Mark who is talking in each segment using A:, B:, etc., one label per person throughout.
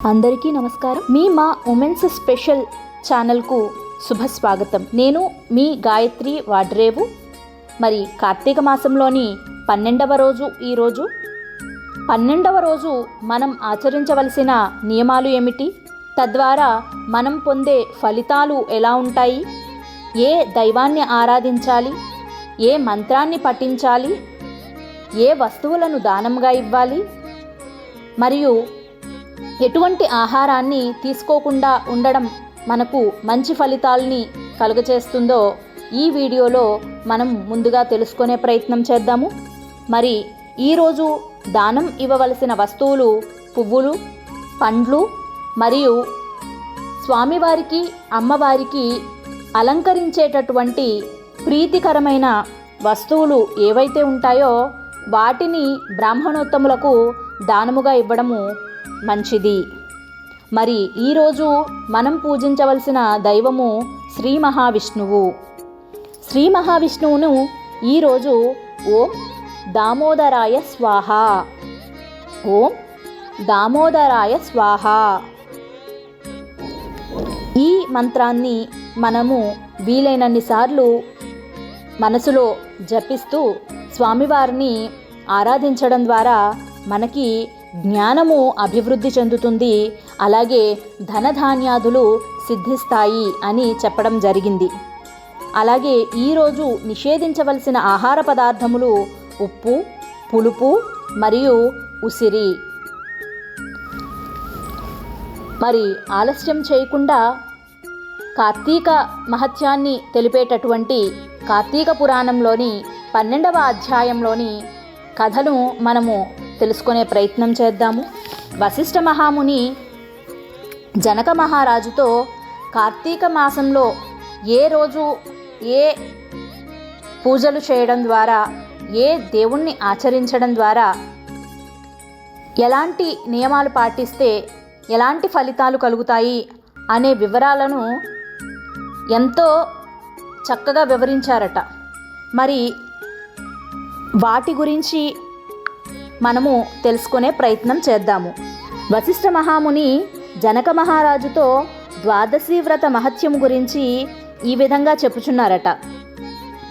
A: అందరికీ నమస్కారం. మా ఉమెన్స్ స్పెషల్ ఛానల్కు శుభస్వాగతం. నేను మీ గాయత్రి వాడ్రేవు. మరి కార్తీక మాసంలోని 12వ రోజు ఈరోజు. 12వ రోజు మనం ఆచరించవలసిన నియమాలు ఏమిటి, తద్వారా మనం పొందే ఫలితాలు ఎలా ఉంటాయి, ఏ దైవాన్ని ఆరాధించాలి, ఏ మంత్రాన్ని పఠించాలి, ఏ వస్తువులను దానంగా ఇవ్వాలి, మరియు ఎటువంటి ఆహారాన్ని తీసుకోకుండా ఉండడం మనకు మంచి ఫలితాలని కలుగచేస్తుందో ఈ వీడియోలో మనం ముందుగా తెలుసుకునే ప్రయత్నం చేద్దాము. మరి ఈరోజు దానం ఇవ్వవలసిన వస్తువులు పువ్వులు, పండ్లు మరియు స్వామివారికి అమ్మవారికి అలంకరించేటటువంటి ప్రీతికరమైన వస్తువులు ఏవైతే ఉంటాయో వాటిని బ్రాహ్మణోత్తములకు దానముగా ఇవ్వడము మంచిది. మరి ఈరోజు మనం పూజించవలసిన దైవము శ్రీ మహావిష్ణువు. శ్రీ మహావిష్ణువును ఈరోజు ఓం దామోదరాయ స్వాహ, ఓం దామోదరాయ స్వాహ ఈ మంత్రాన్ని మనము వీలైనన్ని సార్లు మనసులో జపిస్తూ స్వామివారిని ఆరాధించడం ద్వారా మనకి జ్ఞానము అభివృద్ధి చెందుతుంది, అలాగే ధనధాన్యాదులు సిద్ధిస్తాయి అని చెప్పడం జరిగింది. అలాగే ఈరోజు నిషేధించవలసిన ఆహార పదార్థములు ఉప్పు, పులుపు మరియు ఉసిరి. మరి ఆలస్యం చేయకుండా కార్తీక మహత్యాన్ని తెలిపేటటువంటి కార్తీక పురాణంలోని 12వ అధ్యాయంలోని కథను మనము తెలుసుకునే ప్రయత్నం చేద్దాము. వశిష్ఠ మహాముని జనక మహారాజుతో కార్తీక మాసంలో ఏ రోజు ఏ పూజలు చేయడం ద్వారా, ఏ దేవుణ్ణి ఆచరించడం ద్వారా, ఎలాంటి నియమాలు పాటిస్తే ఎలాంటి ఫలితాలు కలుగుతాయి అనే వివరాలను ఎంతో చక్కగా వివరించారట. మరి వాటి గురించి మనము తెలుసుకునే ప్రయత్నం చేద్దాము. వశిష్ఠ మహాముని జనక మహారాజుతో ద్వాదశి వ్రత మహత్యము గురించి ఈ విధంగా చెప్పుచున్నారట.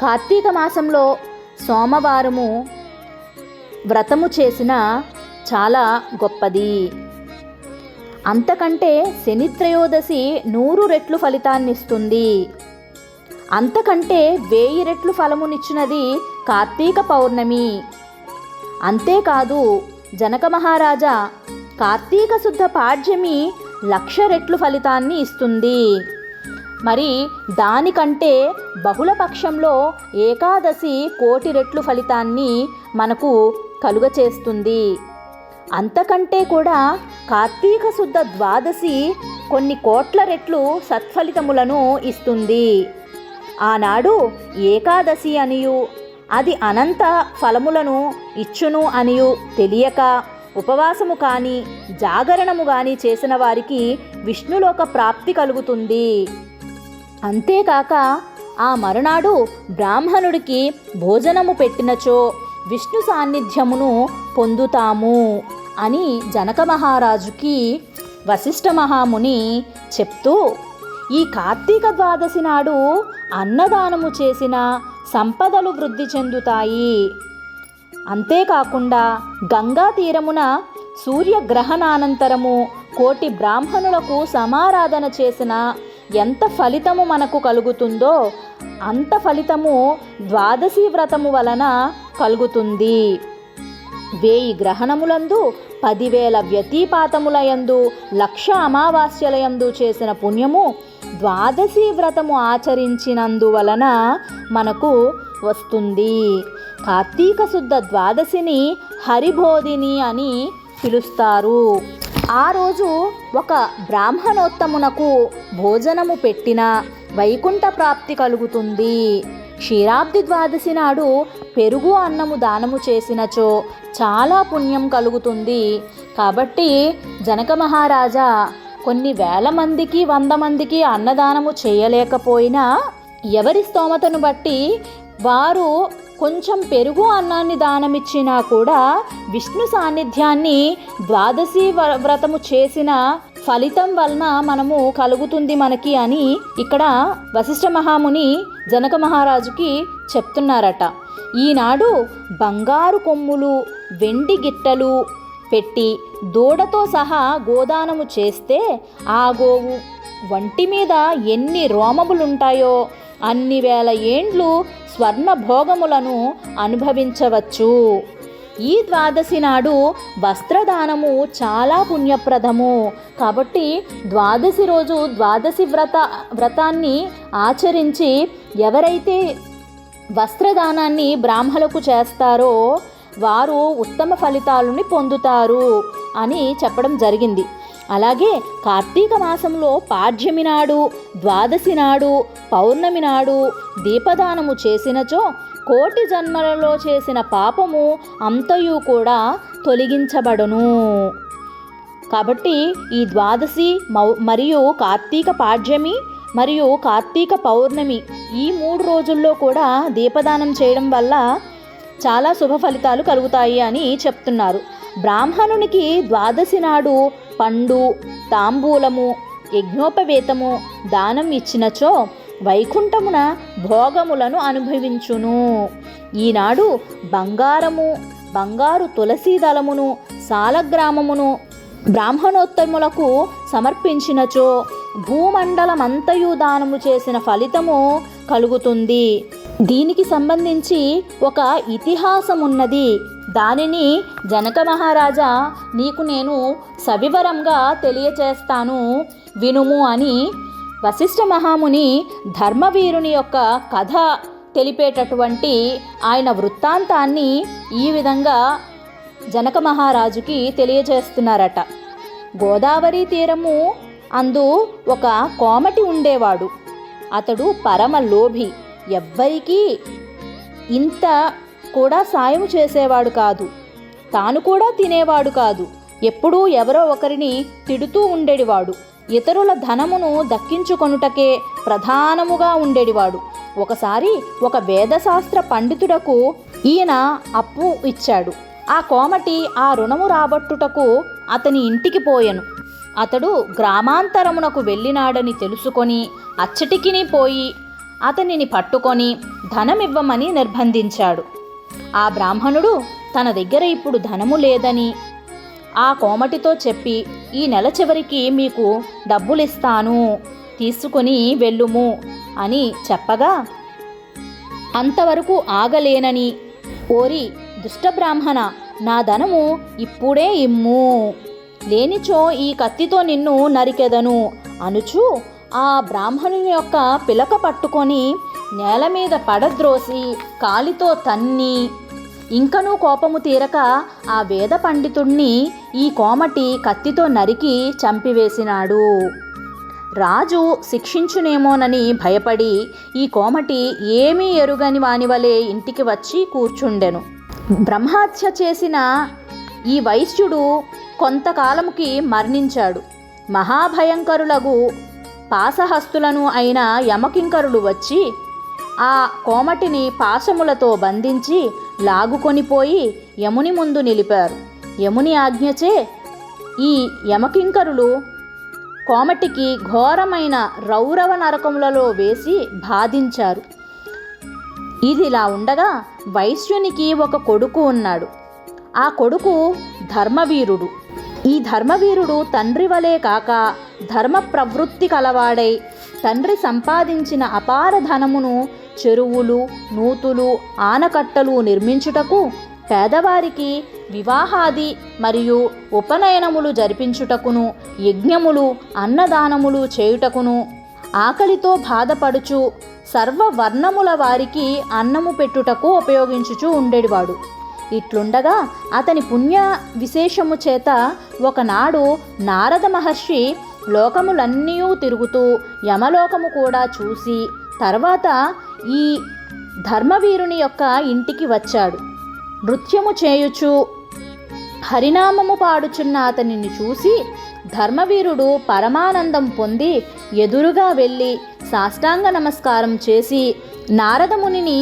A: కార్తీక మాసంలో సోమవారము వ్రతము చేసిన చాలా గొప్పది. అంతకంటే శని త్రయోదశి 100 రెట్లు ఫలితాన్నిస్తుంది. అంతకంటే 1000 రెట్లు ఫలమునిచ్చినది కార్తీక పౌర్ణమి. అంతేకాదు జనక మహారాజా, కార్తీక శుద్ధ పాడ్యమి 1,00,000 రెట్లు ఫలితాన్ని ఇస్తుంది. మరి దానికంటే బహుళ పక్షంలో ఏకాదశి 1,00,00,000 రెట్లు ఫలితాన్ని మనకు కలుగచేస్తుంది. అంతకంటే కూడా కార్తీక శుద్ధ ద్వాదశి కొన్ని కోట్ల రెట్లు సత్ఫలితములను ఇస్తుంది. ఆనాడు ఏకాదశి అనియు అది అనంత ఫలములను ఇచ్చును అనియు తెలియక ఉపవాసము కానీ జాగరణము కానీ చేసిన వారికి విష్ణులోక ప్రాప్తి కలుగుతుంది. అంతేకాక ఆ మరునాడు బ్రాహ్మణుడికి భోజనము పెట్టినచో విష్ణు సాన్నిధ్యమును పొందుతాము అని జనక మహారాజుకి వశిష్ఠ మహాముని చెప్తూ, ఈ కార్తీక ద్వాదశి నాడు అన్నదానము చేసిన సంపదలు వృద్ధి చెందుతాయి. అంతేకాకుండా గంగా తీరమున సూర్యగ్రహణానంతరము 1,00,00,000 బ్రాహ్మణులకు సమారాధన చేసిన ఎంత ఫలితము మనకు కలుగుతుందో అంత ఫలితము ద్వాదశి వ్రతము వలన కలుగుతుంది. 1000 గ్రహణములందు 10,000 వ్యతిపాతములయందు 1,00,000 అమావాస్యలయందు చేసిన పుణ్యము ద్వాదశి వ్రతము ఆచరించినందువలన మనకు వస్తుంది. కార్తీక శుద్ధ ద్వాదశిని హరిబోధిని అని పిలుస్తారు. ఆ రోజు ఒక బ్రాహ్మణోత్తమునకు భోజనము పెట్టిన వైకుంఠ ప్రాప్తి కలుగుతుంది. క్షీరాబ్ది ద్వాదశి నాడు పెరుగు అన్నము దానము చేసినచో చాలా పుణ్యం కలుగుతుంది. కాబట్టి జనక మహారాజా కొన్ని వేల మందికి 100 మందికి అన్నదానము చేయలేకపోయినా ఎవరి స్తోమతను బట్టి వారు కొంచెం పెరుగు అన్నాన్ని దానమిచ్చినా కూడా విష్ణు సాన్నిధ్యాన్ని ద్వాదశి వ్రతము చేసిన ఫలితం వలన మనము కలుగుతుంది మనకి అని ఇక్కడ వశిష్ఠ మహాముని జనక మహారాజుకి చెప్తున్నారట. ఈనాడు బంగారు కొమ్ములు, వెండి గిట్టలు పెట్టి దూడతో సహా గోదానము చేస్తే ఆ గోవు వంటి మీద ఎన్ని రోమములుంటాయో అన్ని వేల ఏండ్లు స్వర్ణ భోగములను అనుభవించవచ్చు. ఈ ద్వాదశి నాడు వస్త్రదానము చాలా పుణ్యప్రదము. కాబట్టి ద్వాదశి రోజు ద్వాదశి వ్రతాన్ని ఆచరించి ఎవరైతే వస్త్రదానాన్ని బ్రాహ్మలకు చేస్తారో వారు ఉత్తమ ఫలితాలని పొందుతారు అని చెప్పడం జరిగింది. అలాగే కార్తీక మాసంలో పాడ్యమి నాడు, ద్వాదశి నాడు, పౌర్ణమి నాడు దీపదానము చేసినచో కోటి జన్మలలో చేసిన పాపము అంతయు కూడా తొలగించబడును. కాబట్టి ఈ ద్వాదశి మరియు కార్తీక పాడ్యమి మరియు కార్తీక పౌర్ణమి ఈ 3 రోజుల్లో కూడా దీపదానం చేయడం వల్ల చాలా శుభ ఫలితాలు కలుగుతాయి అని చెప్తున్నారు. బ్రాహ్మణునికి ద్వాదశి నాడు పండు, తాంబూలము, యజ్ఞోపవేతము దానం ఇచ్చినచో వైకుంఠమున భోగములను అనుభవించును. ఈనాడు బంగారు తులసీ దళమును, సాలగ్రామమును బ్రాహ్మణోత్తములకు సమర్పించినచో భూమండలమంతయు దానము చేసిన ఫలితము కలుగుతుంది. దీనికి సంబంధించి ఒక ఇతిహాసం ఉన్నది. దానిని జనక మహారాజా నీకు నేను సవివరంగా తెలియచేస్తాను వినుము అని వశిష్ఠ మహాముని ధర్మవీరుని యొక్క కథ తెలిపేటటువంటి ఆయన వృత్తాంతాన్ని ఈ విధంగా జనక మహారాజుకి తెలియజేస్తున్నారట. గోదావరి తీరము అందు ఒక కోమటి ఉండేవాడు. అతడు పరమ లోభి. ఎవ్వరికీ ఇంత కూడా సాయం చేసేవాడు కాదు. తాను కూడా తినేవాడు కాదు. ఎప్పుడూ ఎవరో ఒకరిని తిడుతూ ఉండేవాడు. ఇతరుల ధనమును దక్కించుకొనుటకే ప్రధానముగా ఉండేవాడు. ఒకసారి ఒక వేదశాస్త్ర పండితుడకు ఈయన అప్పు ఇచ్చాడు. ఆ కోమటి ఆ రుణము రాబట్టుటకు అతని ఇంటికి పోయెను. అతడు గ్రామాంతరమునకు వెళ్ళినాడని తెలుసుకొని అచ్చటికిని పోయి అతనిని పట్టుకొని ధనమివ్వమని నిర్బంధించాడు. ఆ బ్రాహ్మణుడు తన దగ్గర ఇప్పుడు ధనము లేదని ఆ కోమటితో చెప్పి ఈ నెల చివరికి మీకు డబ్బులిస్తాను, తీసుకుని వెళ్ళుము అని చెప్పగా అంతవరకు ఆగలేనని, ఓరి దుష్టబ్రాహ్మణ, నా ధనము ఇప్పుడే ఇమ్ము, లేనిచో ఈ కత్తితో నిన్ను నరికెదను అనుచు ఆ బ్రాహ్మణుని యొక్క పిలక పట్టుకొని నేల మీద పడద్రోసి కాలితో తన్ని, ఇంకనూ కోపము తీరక ఆ వేద పండితుణ్ణి ఈ కోమటి కత్తితో నరికి చంపివేసినాడు. రాజు శిక్షించునేమోనని భయపడి ఈ కోమటి ఏమీ ఎరుగని వానివలే ఇంటికి వచ్చి కూర్చుండెను. బ్రహ్మహత్య చేసిన ఈ వైశ్యుడు కొంతకాలముకి మరణించాడు. మహాభయంకరులగు పాశహస్తులను అయిన యమకింకరులు వచ్చి ఆ కోమటిని పాశములతో బంధించి లాగుకొనిపోయి యముని ముందు నిలిపారు. యముని ఆజ్ఞచే ఈ యమకింకరులు కోమటికి ఘోరమైన రౌరవ నరకములలో వేసి బాధించారు. ఇదిలా ఉండగా వైశ్యునికి ఒక కొడుకు ఉన్నాడు. ఆ కొడుకు ధర్మవీరుడు. ఈ ధర్మవీరుడు తండ్రి వలె కాక ధర్మ ప్రవృత్తి కలవాడై తండ్రి సంపాదించిన అపార ధనమును చెరువులు, నూతులు, ఆనకట్టలు నిర్మించుటకు, పేదవారికి వివాహాది మరియు ఉపనయనములు జరిపించుటకును, యజ్ఞములు, అన్నదానములు చేయుటకును, ఆకలితో బాధపడుచు సర్వవర్ణముల వారికి అన్నము పెట్టుటకు ఉపయోగించుచూ ఉండేవాడు. ఇట్లుండగా అతని పుణ్య విశేషము చేత ఒకనాడు నారద మహర్షి లోకములన్నీ తిరుగుతూ యమలోకము కూడా చూసి తర్వాత ఈ ధర్మవీరుని యొక్క ఇంటికి వచ్చాడు. నృత్యము చేయుచు హరినామము పాడుచున్న అతనిని చూసి ధర్మవీరుడు పరమానందం పొంది ఎదురుగా వెళ్ళి సాష్టాంగ నమస్కారం చేసి నారదమునిని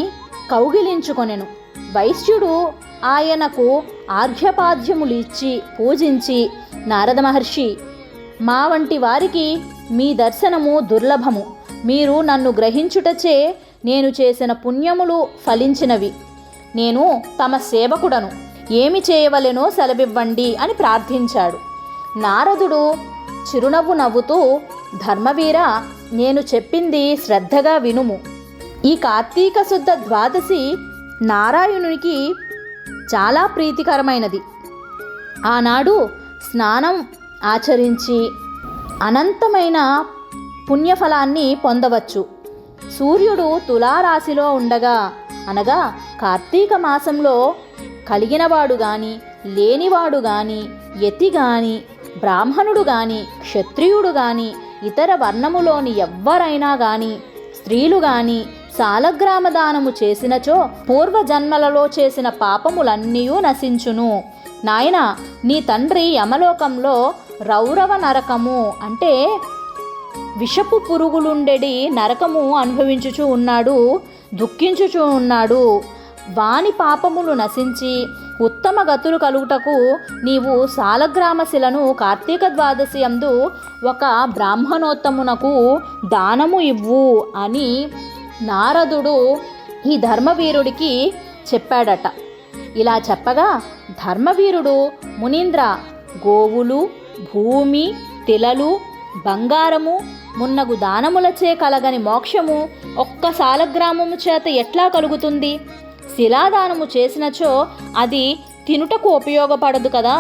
A: కౌగిలించుకొనెను. వైశ్యుడు ఆయనకు ఆర్ఘ్యపాద్యములు ఇచ్చి పూజించి, నారద మహర్షి, మా వంటి వారికి మీ దర్శనము దుర్లభము. మీరు నన్ను గ్రహించుటచే నేను చేసిన పుణ్యములు ఫలించినవి. నేను తమ సేవకుడను, ఏమి చేయవలెనో సెలవివ్వండి అని ప్రార్థించాడు. నారదుడు చిరునవ్వు నవ్వుతూ, ధర్మవీర, నేను చెప్పింది శ్రద్ధగా వినుము. ఈ కార్తీక శుద్ధ ద్వాదశి నారాయణునికి చాలా ప్రీతికరమైనది. ఆనాడు స్నానం ఆచరించి అనంతమైన పుణ్యఫలాన్ని పొందవచ్చు. సూర్యుడు తులారాశిలో ఉండగా, అనగా కార్తీక మాసంలో కలిగినవాడు గాని, లేనివాడు గాని, యతి గాని, బ్రాహ్మణుడు గాని, క్షత్రియుడు గాని, ఇతర వర్ణములోని ఎవ్వరైనా గాని, స్త్రీలు గాని సాలగ్రామ దానము చేసినచో పూర్వజన్మలలో చేసిన పాపములన్నీ నశించును. నాయన, నీ తండ్రి యమలోకంలో రౌరవ నరకము అంటే విషపు పురుగులుండెడి నరకము అనుభవించుచూ ఉన్నాడు, దుఃఖించుచూ ఉన్నాడు. వాని పాపములు నశించి ఉత్తమ గతులు కలుగుటకు నీవు సాలగ్రామ శిలను కార్తీక ద్వాదశి యందు ఒక బ్రాహ్మణోత్తమునకు దానము ఇవ్వు అని నారదుడు ఈ ధర్మవీరుడికి చెప్పాడట. ఇలా చెప్పగా ధర్మవీరుడు, మునీంద్ర, గోవులు, భూమి, తిలలు, బంగారము మున్నగు దానములచే కలగని మోక్షము ఒక్క సాలగ్రామము చేత ఎట్లా కలుగుతుంది? శిలాదానము చేసినచో అది తినుటకు ఉపయోగపడదు కదా.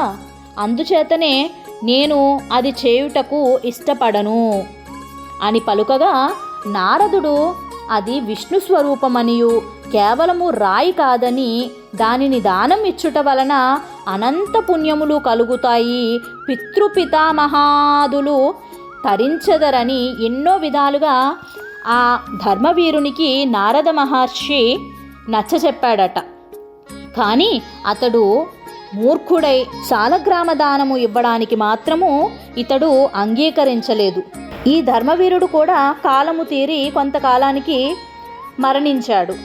A: అందుచేతనే నేను అది చేయుటకు ఇష్టపడను అని పలుకగా, నారదుడు అది విష్ణు స్వరూపమనియు కేవలము రాయి కాదని, దానిని దానం ఇచ్చుట వలన అనంత పుణ్యములు కలుగుతాయి, పితృపితామహాదులు తరించదరని ఎన్నో విధాలుగా ఆ ధర్మవీరునికి నారద మహర్షి నచ్చచెప్పాడట. కానీ అతడు మూర్ఖుడై సాలగ్రామ దానము ఇవ్వడానికి మాత్రము ఇతడు అంగీకరించలేదు. ఈ ధర్మవీరుడు కూడా కాలము తీరి కొంతకాలానికి మరణించాడు.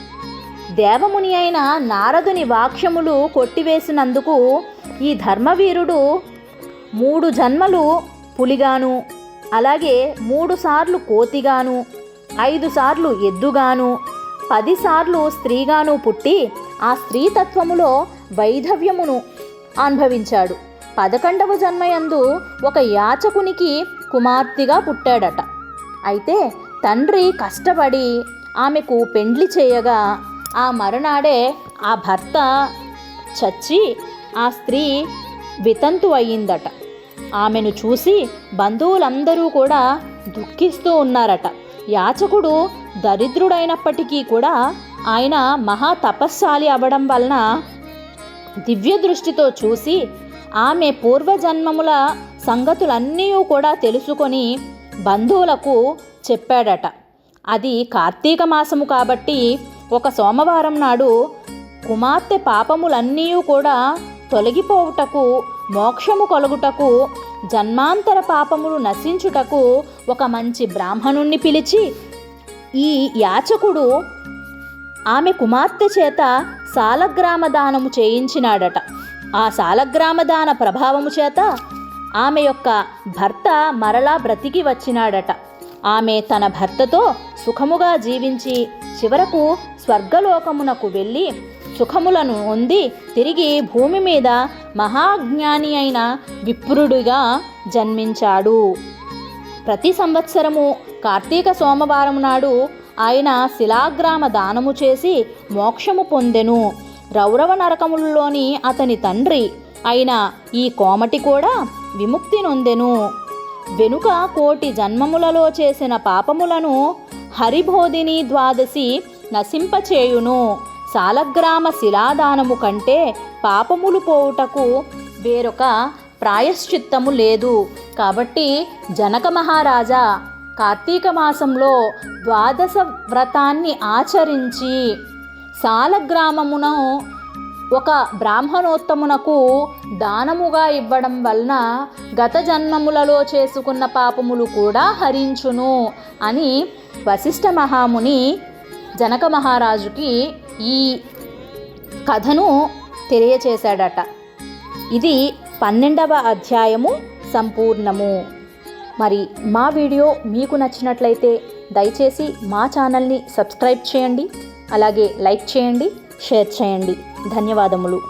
A: దేవముని అయిన నారదుని వాక్యములు కొట్టివేసినందుకు ఈ ధర్మవీరుడు 3 జన్మలు పులిగాను, అలాగే 3 సార్లు కోతిగాను, 5 సార్లు ఎద్దుగాను, 10 సార్లు స్త్రీగాను పుట్టి ఆ స్త్రీతత్వములో వైధవ్యమును అనుభవించాడు. 11వ జన్మయందు ఒక యాచకునికి కుమార్తెగా పుట్టాడట. అయితే తండ్రి కష్టపడి ఆమెకు పెండ్లి చేయగా ఆ మరునాడే ఆ భర్త చచ్చి ఆ స్త్రీ వితంతు అయ్యిందట. ఆమెను చూసి బంధువులందరూ కూడా దుఃఖిస్తూ ఉన్నారట. యాచకుడు దరిద్రుడైనప్పటికీ కూడా ఆయన మహా తపస్శాలి అవ్వడం వలన దివ్య దృష్టితో చూసి ఆమె పూర్వజన్మముల సంగతులన్నీ కూడా తెలుసుకొని బంధువులకు చెప్పాడట. అది కార్తీక మాసము కాబట్టి ఒక సోమవారం నాడు కుమార్తె పాపములన్నీ కూడా తొలగిపోవుటకు, మోక్షము కలుగుటకు, జన్మాంతర పాపములు నశించుటకు ఒక మంచి బ్రాహ్మణుణ్ణి పిలిచి ఈ యాచకుడు ఆమె కుమార్తె చేత సాలగ్రామ దానము చేయించినాడట. ఆ సాలగ్రామ దాన ప్రభావము చేత ఆమె యొక్క భర్త మరలా బ్రతికి వచ్చినాడట. ఆమె తన భర్తతో సుఖముగా జీవించి చివరకు స్వర్గలోకమునకు వెళ్ళి సుఖములను పొంది తిరిగి భూమి మీద మహాజ్ఞాని అయిన విప్రుడిగా జన్మించాడు. ప్రతి సంవత్సరము కార్తీక సోమవారం నాడు ఆయన శిలాగ్రామ దానము చేసి మోక్షము పొందెను. రౌరవ నరకములలోని అతని తండ్రి అయిన ఈ కోమటి కూడా విముక్తి నొందెను. వెనుక 1,000,000 జన్మములలో చేసిన పాపములను హరిబోధిని ద్వాదశి నశింపచేయును. సాలగ్రామ శిలాదానము కంటే పాపములు పోవుటకు వేరొక ప్రాయశ్చిత్తము లేదు. కాబట్టి జనక మహారాజా, కార్తీక మాసంలో ద్వాదశ వ్రతాన్ని ఆచరించి సాలగ్రామమును ఒక బ్రాహ్మణోత్తమునకు దానముగా ఇవ్వడం వలన గత జన్మములలో చేసుకున్న పాపములు కూడా హరించును అని వశిష్ఠ మహాముని జనక మహారాజుకి ఈ కథను తెలియచేశాడట. ఇది 12వ అధ్యాయము సంపూర్ణము. మరి మా వీడియో మీకు నచ్చినట్లయితే దయచేసి మా ఛానల్ని సబ్స్క్రైబ్ చేయండి, అలాగే లైక్ చేయండి, షేర్ చేయండి. ధన్యవాదములు.